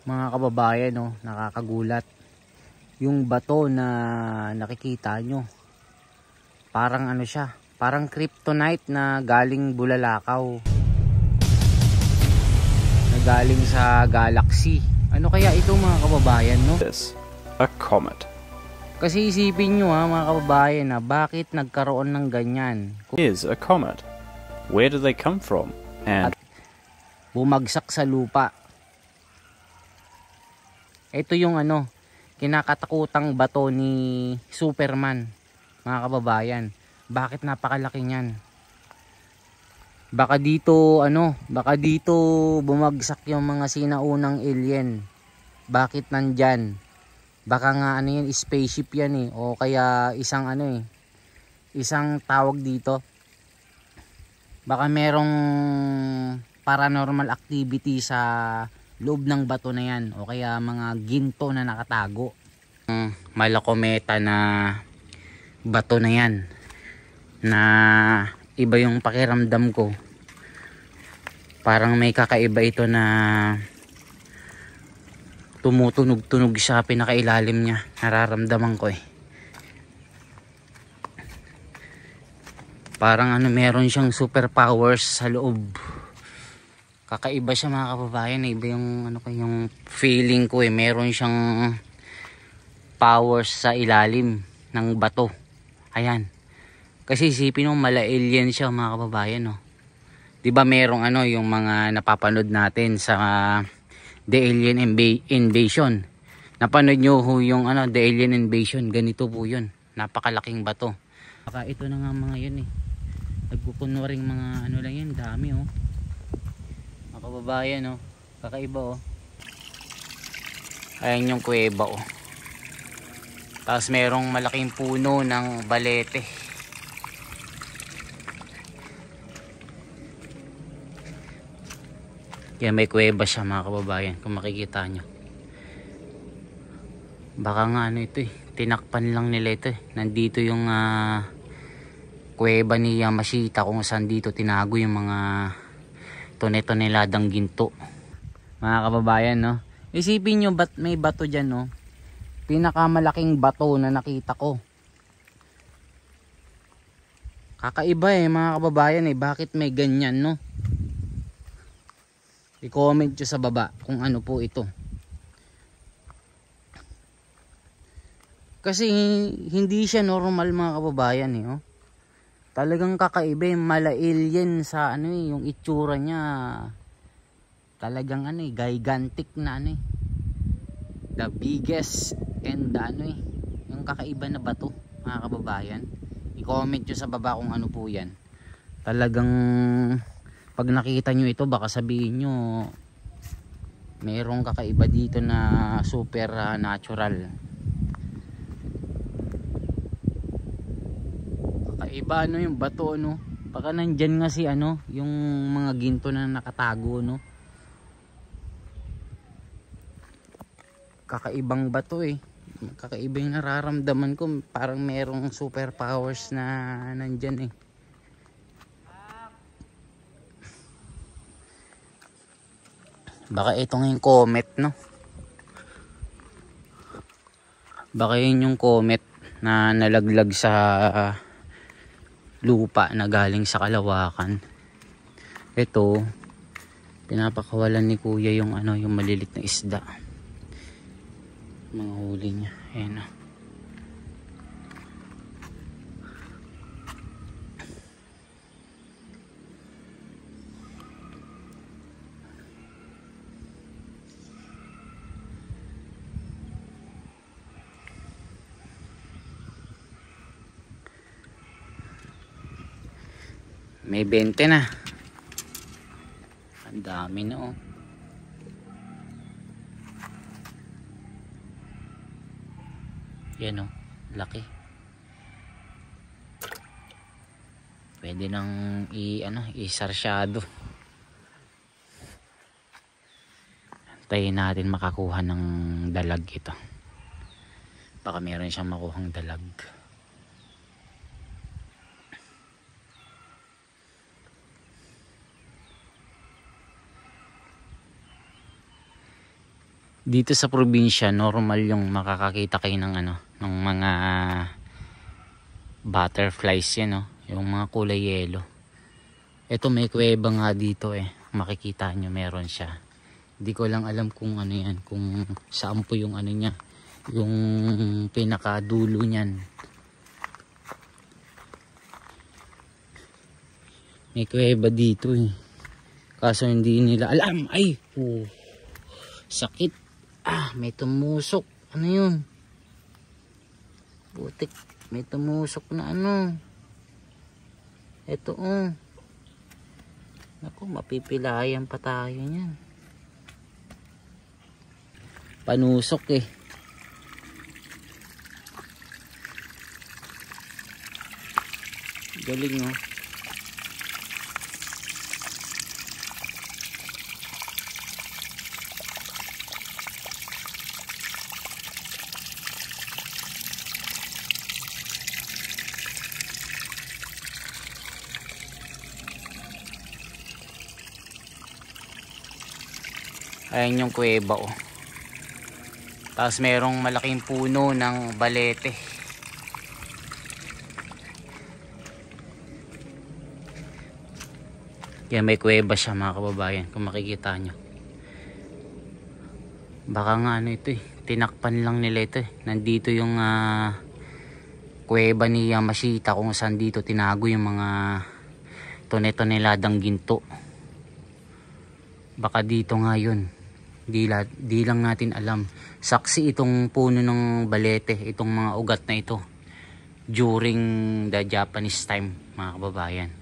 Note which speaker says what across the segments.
Speaker 1: Mga kababayan, no, nakakagulat. Yung bato na nakikita nyo, parang ano siya, parang kryptonite na galing Bulalakaw, na galing sa galaxy. Ano kaya ito mga kababayan, no?
Speaker 2: This, a comet.
Speaker 1: Kasi isipin nyo ha mga kababayan, na bakit nagkaroon ng ganyan.
Speaker 2: Is a comet. Where do they come from? And
Speaker 1: Bumagsak sa lupa. Ito yung ano, kinakatakutang bato ni Superman, mga kababayan. Bakit napakalaki niyan? Baka dito bumagsak yung mga sinaunang alien. Bakit nandyan? Baka nga ano yan, spaceship yan eh, o kaya isang ano eh, isang tawag dito, baka merong paranormal activity sa loob ng bato na yan, o kaya mga ginto na nakatago. Malakometa na bato na yan, na iba yung pakiramdam ko. Parang may kakaiba ito na tumutunog-tunog sa pinakailalim niya. Nararamdaman ko eh. Parang ano, meron siyang superpowers sa loob. Kakaiba siya mga kababayan, iba yung ano ko, yung feeling ko eh. Meron siyang powers sa ilalim ng bato. Ayan. Kasi isipin mo, mala alien siya mga kababayan, no. 'Di ba merong ano, yung mga napapanood natin sa The Alien Invasion. Napanood nyo ho yung ano, The Alien Invasion, ganito po 'yun. Napakalaking bato. Baka ito na nga mga 'yun eh. Nagkukunwaring mga ano lang 'yan, dami oh. Mga kababayan oh, kakaiba oh. Ayan yung kuweba oh. Tapos merong malaking puno ng balete. Kaya may kuweba siya mga kababayan, kung makikita nyo. Baka nga ano ito eh, tinakpan lang nila ito eh. Nandito yung kuweba ni Yamashita, kung saan dito tinago yung mga tone-toneladang ginto. Mga kababayan, no? Isipin nyo, ba't may bato dyan, no? Pinakamalaking bato na nakita ko. Kakaiba eh mga kababayan eh, bakit may ganyan, no? I-comment nyo sa baba kung ano po ito. Kasi hindi siya normal mga kababayan eh. Oh. Talagang kakaiba, mala alien sa ano eh, yung itsura niya. Talagang ano eh, gigantic na ano eh. The biggest and ano eh, yung kakaiba na bato mga kababayan. I-comment nyo sa baba kung ano po yan. Talagang pag nakita nyo ito, baka sabihin nyo mayroong kakaiba dito na super natural. Kakaiba ano yung bato, no? Baka nandyan nga si ano, yung mga ginto na nakatago, no? Kakaibang bato eh. Kakaiba yung nararamdaman ko, parang merong superpowers na nandyan eh. Baka itong yung comet, no? Baka yun yung comet na nalaglag sa lupa na galing sa kalawakan. Ito, pinapakawalan ni kuya yung ano, yung malilit na isda. Mga huli niya. Ayan o. May 20 na. Ang dami na oh. Yan oh, laki. Pwede nang i-sarsyado. Antayin natin makakuha ng dalag ito. Baka meron siyang makuhang dalag. Dito sa probinsya normal yung makakakita kayo ng ano, ng mga butterflies yan, no? Yung mga kulay yellow. Ito may kuweba nga dito makikita nyo meron siya. Hindi ko lang alam kung ano yan, kung saan po yung ano niya, yung pinakadulo niyan. May kuweba dito kaso hindi nila alam. Ay, sakit. May tumusok. Ano yun? Butik. May tumusok na ano. Ito Naku, mapipilayan pa tayo niyan. Panusok Galing Ayan yung kuweba Tapos merong malaking puno ng balete. Yan, may kuweba siya mga kababayan, kung makikita nyo. Baka nga ano ito tinakpan lang nila ito Nandito yung kuweba ni Yamashita, kung saan dito tinago yung mga tone-toneladang ginto. Baka dito nga yun. Di lang natin alam. Saksi itong puno ng balete, itong mga ugat na ito during the Japanese time mga kababayan.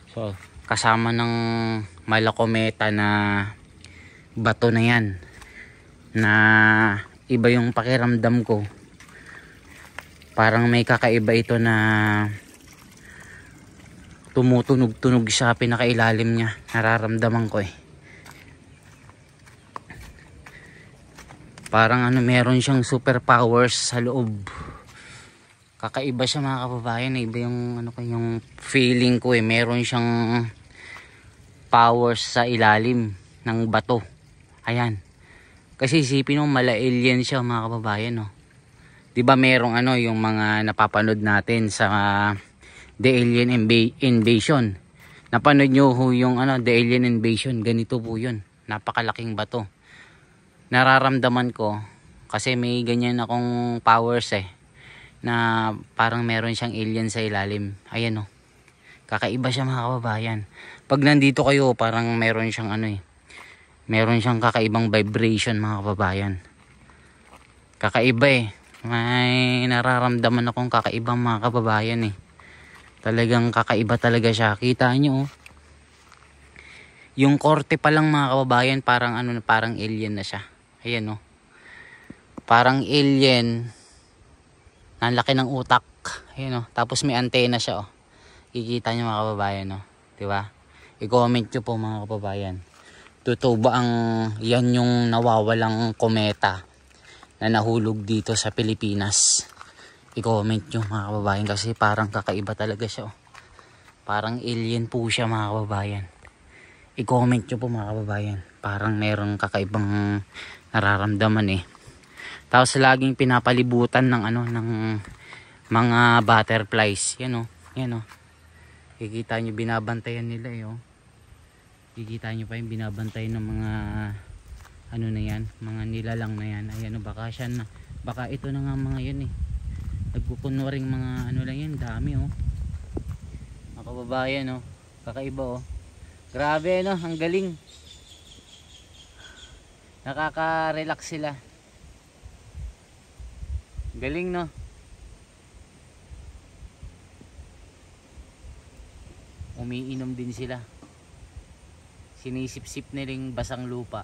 Speaker 1: So kasama ng malakometa na bato na yan, na iba yung pakiramdam ko. Parang may kakaiba ito na tumutunog-tunog sa pinakailalim niya. Nararamdaman ko Parang meron siyang superpowers sa loob. Kakaiba siya mga kababayan. Iba yung yung feeling ko Meron siyang powers sa ilalim ng bato. Ayan. Kasi isipin mo, mala-alien siya mga kababayan, no? 'Di ba merong yung mga napapanood natin sa The Alien Invasion. Napanood nyo yung The Alien Invasion? Ganito po 'yun. Napakalaking bato. Nararamdaman ko kasi may ganyan akong powers na parang meron siyang alien sa ilalim. Ayan kakaiba siya mga kababayan. Pag nandito kayo, parang meron siyang meron siyang kakaibang vibration mga kababayan. Kakaiba may nararamdaman akong kakaibang mga kababayan Talagang kakaiba talaga siya. Kita nyo yung korte pa lang mga kababayan, parang parang alien na siya. Ayan parang alien. Ang laki ng utak. Ayan tapos may antena siya Kikita nyo mga kababayan diba? I-comment nyo po mga kababayan. Totoo ba yan yung nawawalang kometa na nahulog dito sa Pilipinas? I-comment nyo mga kababayan, kasi parang kakaiba talaga siya Parang alien po siya mga kababayan. I-comment nyo po mga kababayan. Parang meron kakaibang nararamdaman Tapos laging pinapalibutan ng ng mga butterflies. Yan yan Kikita nyo binabantayan nila Kikita nyo pa yung binabantayan ng mga na yan, mga nilalang na yan. Ayan baka siya na, baka ito na nga mga yan nagkukunwaring mga lang yan, dami mga kababayan kakaiba grabe ang galing. Nakaka-relax sila. Galing Umiinom din sila. Sinisip-sip nilang basang lupa.